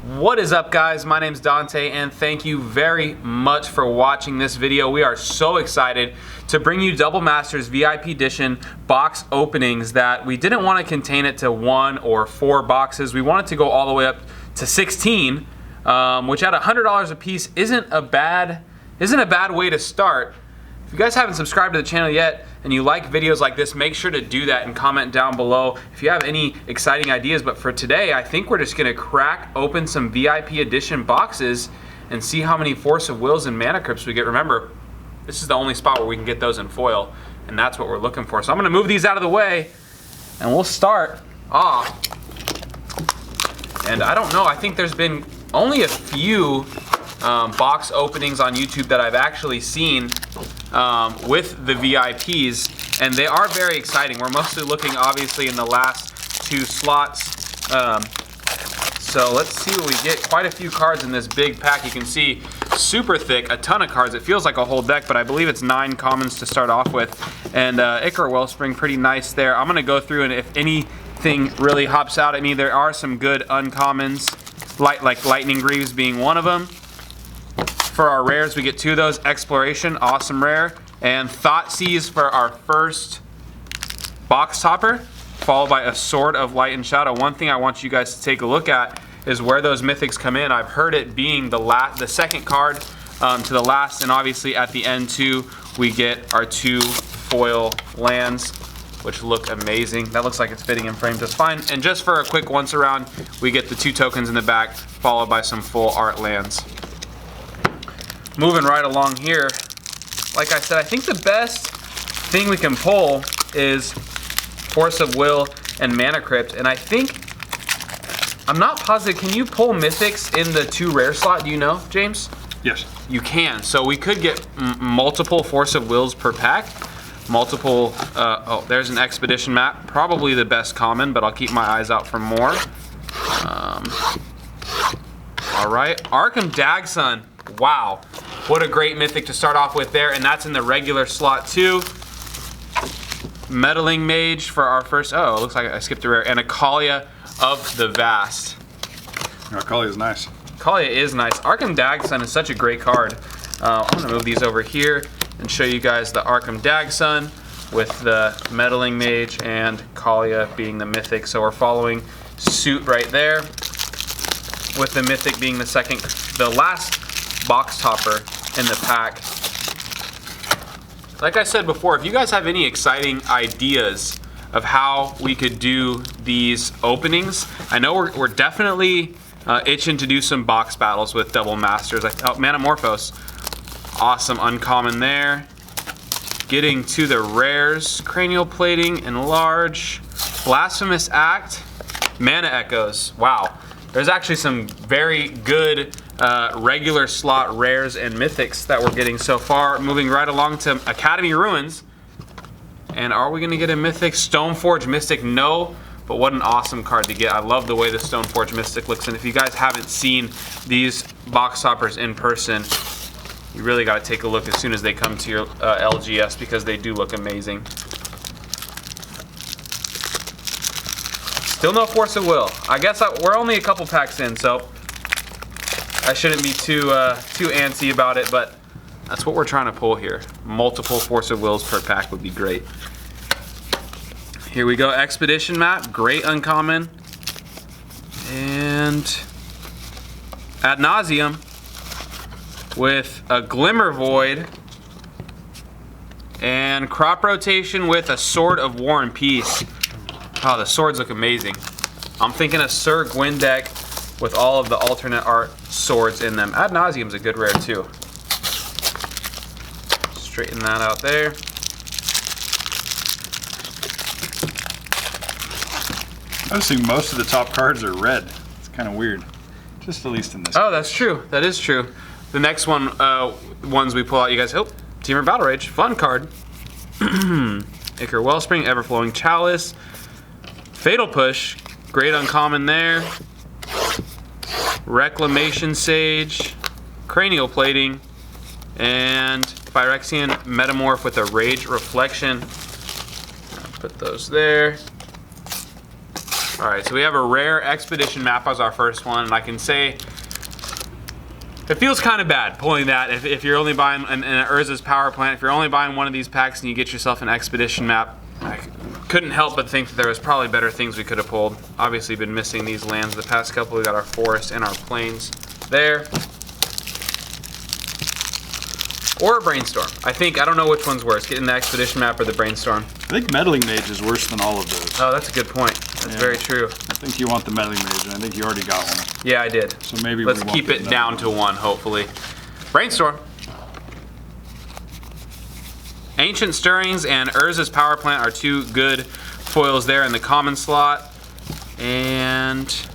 What is up, guys? My name's Dante, and thank you very much for watching this video. We are so excited to bring you Double Masters VIP Edition box openings that we didn't want to contain it to 1 or 4 boxes. We wanted to go all the way up to 16, which at $100 a piece isn't a bad way to start. If you guys haven't subscribed to the channel yet and you like videos like this, make sure to do that and comment down below if you have any exciting ideas. But for today, I think we're just gonna crack open some VIP edition boxes and see how many Force of Wills and Mana Crypts we get. Remember, this is the only spot where we can get those in foil, and that's what we're looking for. So I'm gonna move these out of the way and we'll start off. And I don't know, I think there's been only a few box openings on YouTube that I've actually seen with the VIPs, and they are very exciting. We're mostly looking obviously in the last 2 slots. So let's see what we get. Quite a few cards in this big pack. You can see super thick, a ton of cards. It feels like a whole deck, but I believe it's 9 commons to start off with. And Ichor Wellspring, pretty nice there. I'm gonna go through, and if anything really hops out at me, there are some good uncommons, like Lightning Greaves being one of them. For our rares, we get 2 of those. Exploration, awesome rare. And Thoughtseize for our first box topper, followed by a Sword of Light and Shadow. One thing I want you guys to take a look at is where those mythics come in. I've heard it being the second card to the last, and obviously at the end too, we get our 2 foil lands, which look amazing. That looks like it's fitting in frame just fine. And just for a quick once around, we get the 2 tokens in the back, followed by some full art lands. Moving right along here, like I said, I think the best thing we can pull is Force of Will and Mana Crypt, and I think, I'm not positive, can you pull mythics in the 2 rare slot, do you know, James? Yes. You can, so we could get multiple Force of Wills per pack, multiple, oh, there's an Expedition map, probably the best common, but I'll keep my eyes out for more. All right, Arcum Dagsun. Wow, what a great mythic to start off with there, and that's in the regular slot too. Meddling Mage for our first, oh, it looks like I skipped a rare, and Akalia of the Vast. Akalia is nice. Akalia is nice. Arcum Dagsun is such a great card. I'm gonna move these over here and show you guys the Arcum Dagsun with the Meddling Mage and Akalia being the mythic. So we're following suit right there, with the mythic being the last box topper in the pack. Like I said before, if you guys have any exciting ideas of how we could do these openings, I know we're definitely itching to do some box battles with Double Masters. Oh, Manamorphose, awesome uncommon there. Getting to the rares, Cranial Plating, Enlarge, Blasphemous Act, Mana Echoes. Wow, there's actually some very good regular slot rares and mythics that we're getting so far. Moving right along to Academy Ruins. And are we gonna get a mythic? Stoneforge Mystic, no, but what an awesome card to get. I love the way the Stoneforge Mystic looks, and if you guys haven't seen these box toppers in person, you really gotta take a look as soon as they come to your LGS, because they do look amazing. Still no Force of Will. I guess we're only a couple packs in, so I shouldn't be too antsy about it, but that's what we're trying to pull here. Multiple Force of Wills per pack would be great. Here we go, Expedition map, great uncommon. And Ad Nauseam with a Glimmer Void, and Crop Rotation with a Sword of War and Peace. Oh, the swords look amazing. I'm thinking a Sir Gwyn deck with all of the alternate art swords in them. Ad Nauseam's a good rare too. Straighten that out there. I was seeing most of the top cards are red. It's kind of weird. Just at least in this. Oh, that's true. That is true. The next one, ones we pull out, you guys, oh, Temur Battle Rage, fun card. Ichor Wellspring, Everflowing Chalice, Fatal Push, great uncommon there. Reclamation Sage, Cranial Plating, and Phyrexian Metamorph with a Rage Reflection. I'll put those there. All right, so we have a rare expedition map as our first one, and I can say it feels kind of bad pulling that if you're only buying an Urza's Power Plant. If you're only buying one of these packs and you get yourself an expedition map, I couldn't help but think that there was probably better things we could have pulled. Obviously, been missing these lands the past couple. We got our forest and our plains there. Or a brainstorm. I don't know which one's worse, getting the expedition map or the brainstorm. I think meddling mage is worse than all of those. Oh, that's a good point. That's very true. I think you want the meddling mage, and I think you already got one. Yeah, I did. So maybe let's we won't keep get it down to one, hopefully. Brainstorm. Ancient Stirrings and Urza's Power Plant are two good foils there in the common slot. And let's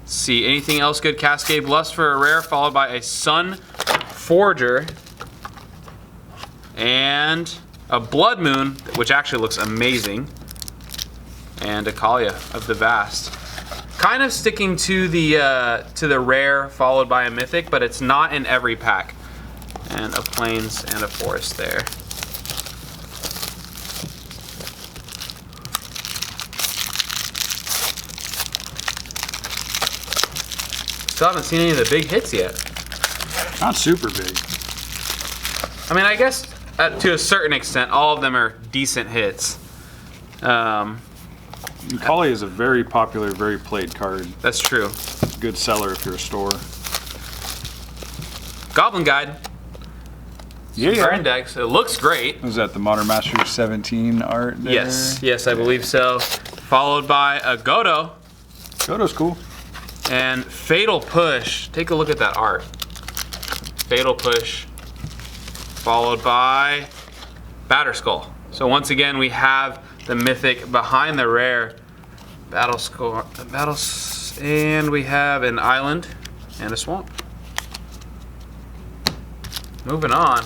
see, anything else good? Cascade Lust for a rare, followed by a Sun Forger and a Blood Moon, which actually looks amazing, and a Kalia of the Vast. Kind of sticking to the rare, followed by a mythic, but it's not in every pack. And a plains and a forest there. Still haven't seen any of the big hits yet. Not super big. I mean, I guess to a certain extent, all of them are decent hits. Kali is a very popular, very played card. That's true. Good seller if you're a store. Goblin Guide. Yeah. Burn decks. It looks great. Was that the Modern Masters 17 art there? Yes, I believe so. Followed by a Godo. Godo's cool. And Fatal Push. Take a look at that art. Fatal Push. Followed by Batterskull. So once again, we have the mythic behind the rare and we have an island and a swamp. Moving on.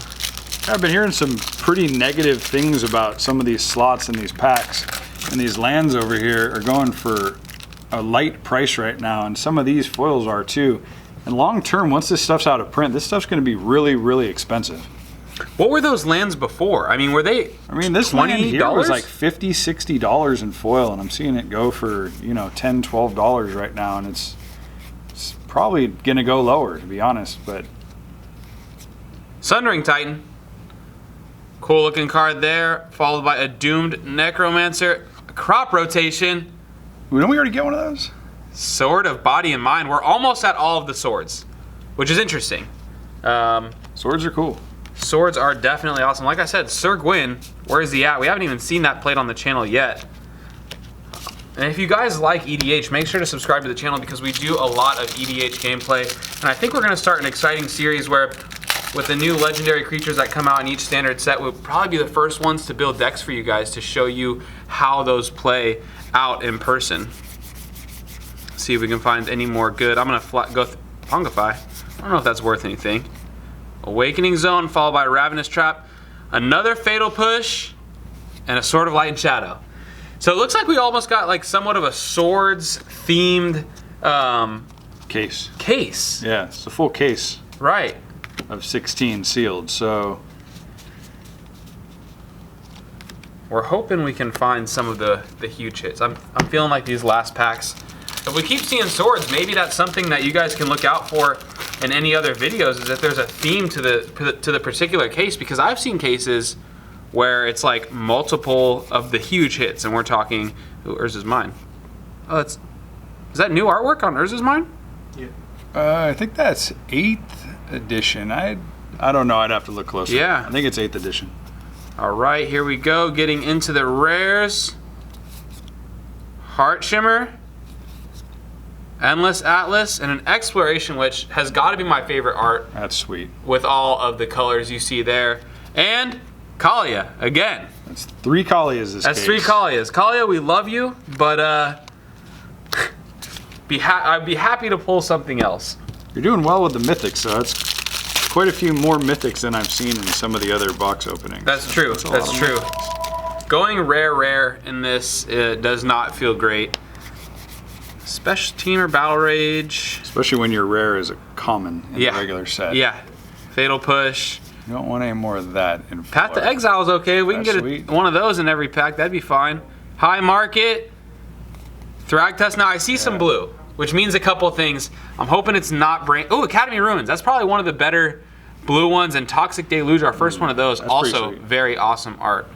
I've been hearing some pretty negative things about some of these slots in these packs, and these lands over here are going for a light price right now, and some of these foils are too. And long term, once this stuff's out of print, this stuff's going to be really, really expensive. What were those lands before? I mean, were they this $20? land here was like $50, $60 in foil, and I'm seeing it go for, $10, $12 right now, and it's probably going to go lower, to be honest, but... Sundering Titan. Cool looking card there, followed by a Doomed Necromancer. A crop rotation. Didn't we already get one of those? Sword of Body and Mind. We're almost at all of the swords, which is interesting. Swords are cool. Swords are definitely awesome. Like I said, Sir Gwyn, where is he at? We haven't even seen that played on the channel yet. And if you guys like EDH, make sure to subscribe to the channel because we do a lot of EDH gameplay. And I think we're going to start an exciting series where, with the new legendary creatures that come out in each standard set, we'll probably be the first ones to build decks for you guys to show you how those play out in person. See if we can find any more good. I'm going to go Pongify. I don't know if that's worth anything. Awakening Zone, followed by Ravenous Trap. Another Fatal Push, and a Sword of Light and Shadow. So it looks like we almost got like somewhat of a swords-themed case. Yeah, it's a full case. Right. Of 16 sealed, so... We're hoping we can find some of the huge hits. I'm feeling like these last packs, if we keep seeing swords, maybe that's something that you guys can look out for in any other videos, is that there's a theme to the particular case, because I've seen cases where it's like multiple of the huge hits, and we're talking, Urza's Mine. Oh, is that new artwork on Urza's Mine? Yeah. I think that's 8th edition. I don't know, I'd have to look closer. Yeah. I think it's 8th edition. All right, here we go, getting into the rares. Heart Shimmer, Endless Atlas, and an Exploration, which has got to be my favorite art. That's sweet. With all of the colors you see there. And Kalia, again. That's 3 Kalias this That's case. 3 Kalias. Kalia, we love you, but I'd be happy to pull something else. You're doing well with the mythics, so that's quite a few more mythics than I've seen in some of the other box openings. That's true. That's true. Going rare in this does not feel great. Special Team or Battle Rage. Especially when your rare is a common in the regular set. Yeah. Fatal Push. You don't want any more of that in Path to Exile is okay. We can get one of those in every pack. That'd be fine. High Market. Thragtusk. Now I see some blue, which means a couple of things. I'm hoping it's not brain. Oh, Academy Ruins. That's probably one of the better blue ones. And Toxic Deluge, our first one of those. That's Also pretty sweet. very awesome art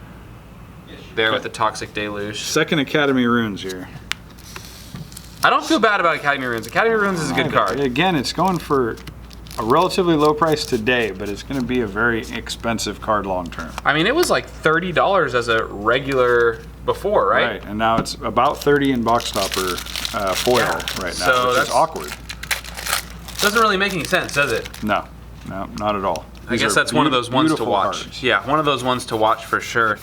there with the Toxic Deluge. Second Academy Runes here. I don't feel bad about Academy Ruins. Academy Ruins is a good card. Again, it's going for a relatively low price today, but it's going to be a very expensive card long term. I mean, it was like $30 as a regular before, right? And now it's about 30 in box topper foil right now, So which is that's- awkward. Doesn't really make any sense, does it? No, not at all. I guess that's one of those ones to watch. Cards. Yeah, one of those ones to watch for sure.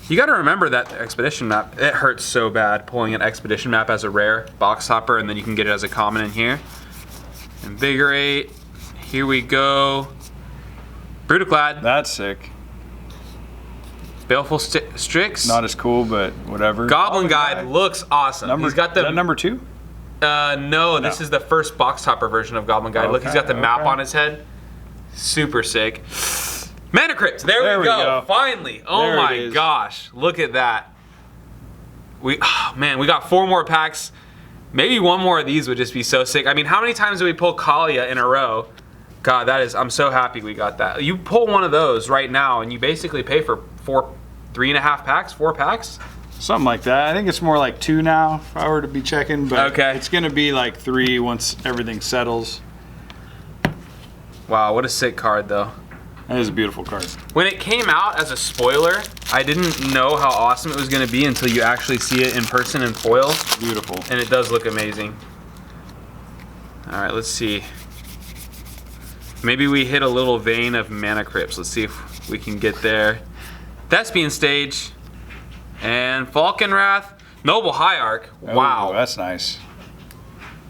You got to remember that expedition map. It hurts so bad pulling an expedition map as a rare box hopper, and then you can get it as a common in here. Invigorate. Here we go. Brutaclad. That's sick. Baleful Strix. Not as cool, but whatever. Goblin Guide looks awesome. He's got is the that number 2? no, this is the first box topper version of Goblin Guide. Look, he's got the map on his head. Super sick. Mana Crypt. There we go. Finally. Oh There it my is. gosh. Look at that. We got 4 more packs. Maybe one more of these would just be so sick. I mean, how many times do we pull Kalia in a row? God, I'm so happy we got that. You pull one of those right now and you basically pay for 3.5 packs, 4 packs? Something like that. I think it's more like 2 now, if I were to be checking, but Okay. it's going to be like 3 once everything settles. Wow, what a sick card though. That is a beautiful card. When it came out as a spoiler, I didn't know how awesome it was going to be until you actually see it in person in foil, Beautiful. and it does look amazing. All right, let's see. Maybe we hit a little vein of Mana Crypts. Let's see if we can get there. Thespian Stage and Falcon Wrath, Noble Hierarch. Wow, Ooh, that's nice.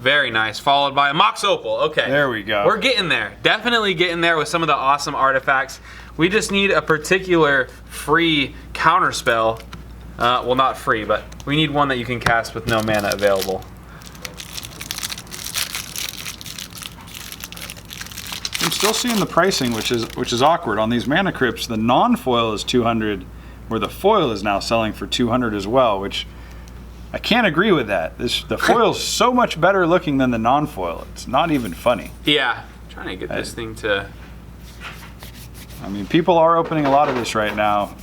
very nice. Followed by a Mox Opal. Okay, There we go. We're getting there. Definitely getting there with some of the awesome artifacts. We just need a particular free counterspell. Well, not free, but we need one that you can cast with no mana available. I'm still seeing the pricing, which is awkward. On these Mana Crypts, the non-foil is 200, where the foil is now selling for 200 as well, which I can't agree with that. The foil's so much better looking than the non-foil. It's not even funny. Yeah, trying to get this thing to... I mean, people are opening a lot of this right now.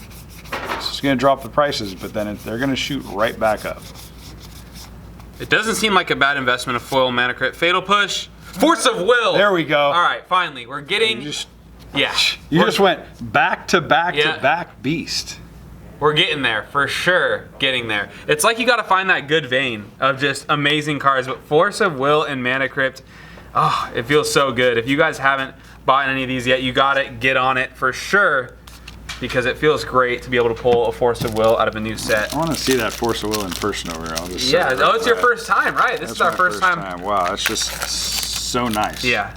It's just going to drop the prices, but then they're going to shoot right back up. It doesn't seem like a bad investment of foil Mana Crypt. Fatal Push, Force of Will. There we go. All right, finally, we're getting... You We're- just went back to back Yeah. to back beast. We're getting there, for sure getting there. It's like you gotta find that good vein of just amazing cards, but Force of Will and Mana Crypt, oh, it feels so good. If you guys haven't bought any of these yet, you gotta get on it for sure, because it feels great to be able to pull a Force of Will out of a new set. I want to see that Force of Will in person over here. I'll just Yeah, set it oh, right it's your back. first time, right? This That's is our my first time. Wow, that's just so nice. Yeah.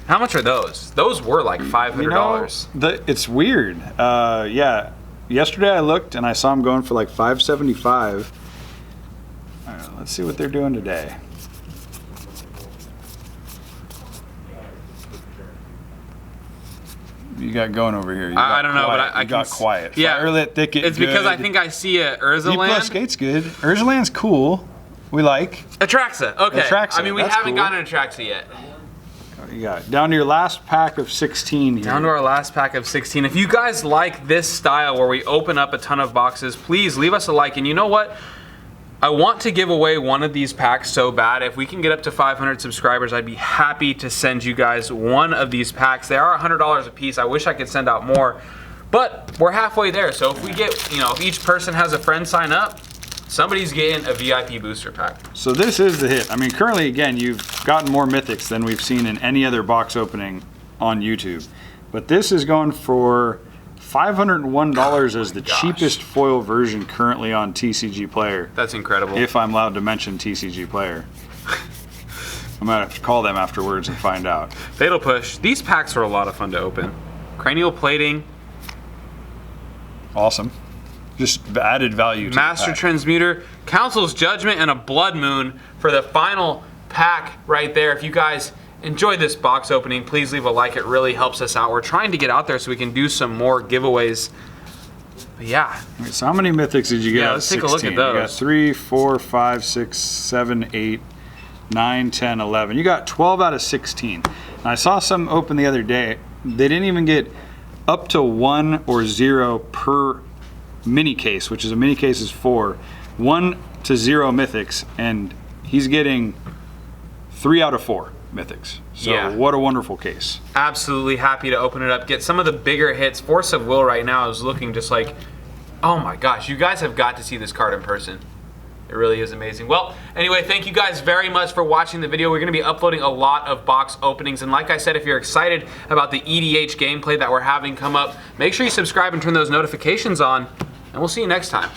How much are those? Those were like $500. You know, it's weird. Yeah. Yesterday I looked and I saw them going for like $575. All right, let's see what they're doing today. You got going over here. You I got don't know, but quiet. I You can got quiet. Yeah, Firelit Thicket. it's because I good. think I see a D plus Urzaland. Gate's good. Urzaland's cool. We like. Atraxa, okay. Atraxa, I mean, we that's haven't cool. gotten an Atraxa yet. You got down to your last pack of 16 here. Down to our last pack of 16. If you guys like this style where we open up a ton of boxes, please leave us a like. And you know what? I want to give away one of these packs so bad. If we can get up to 500 subscribers, I'd be happy to send you guys one of these packs. They are $100 a piece. I wish I could send out more, but we're halfway there. So if we get, if each person has a friend sign up, somebody's getting a VIP booster pack. So this is the hit. I mean, currently, again, you've gotten more mythics than we've seen in any other box opening on YouTube. But this is going for $501 as the cheapest foil version currently on TCG Player. That's incredible. If I'm allowed to mention TCG Player. I might have to call them afterwards and find out. Fatal Push. These packs are a lot of fun to open. Cranial Plating. Awesome. Just added value to Master the pack. Transmuter, Council's Judgment, and a Blood Moon for the final pack right there. If you guys enjoyed this box opening, please leave a like. It really helps us out. We're trying to get out there so we can do some more giveaways But yeah. Wait, so how many mythics did you get? Yeah, out let's of take a look 16? at those. You got 3, 4, 5, 6, 7, 8, 9, 10, 11. You got 12 out of 16. And I saw some open the other day. They didn't even get up to 1 or 0 per mini case, which is a mini case is 4. 1 to 0 mythics, and he's getting 3 out of 4 mythics. So Yeah. what a wonderful case. Absolutely happy to open it up, get some of the bigger hits. Force of Will right now is looking just like, oh my gosh, you guys have got to see this card in person. It really is amazing. Well, anyway, thank you guys very much for watching the video. We're going to be uploading a lot of box openings. And like I said, if you're excited about the EDH gameplay that we're having come up, make sure you subscribe and turn those notifications on. And we'll see you next time.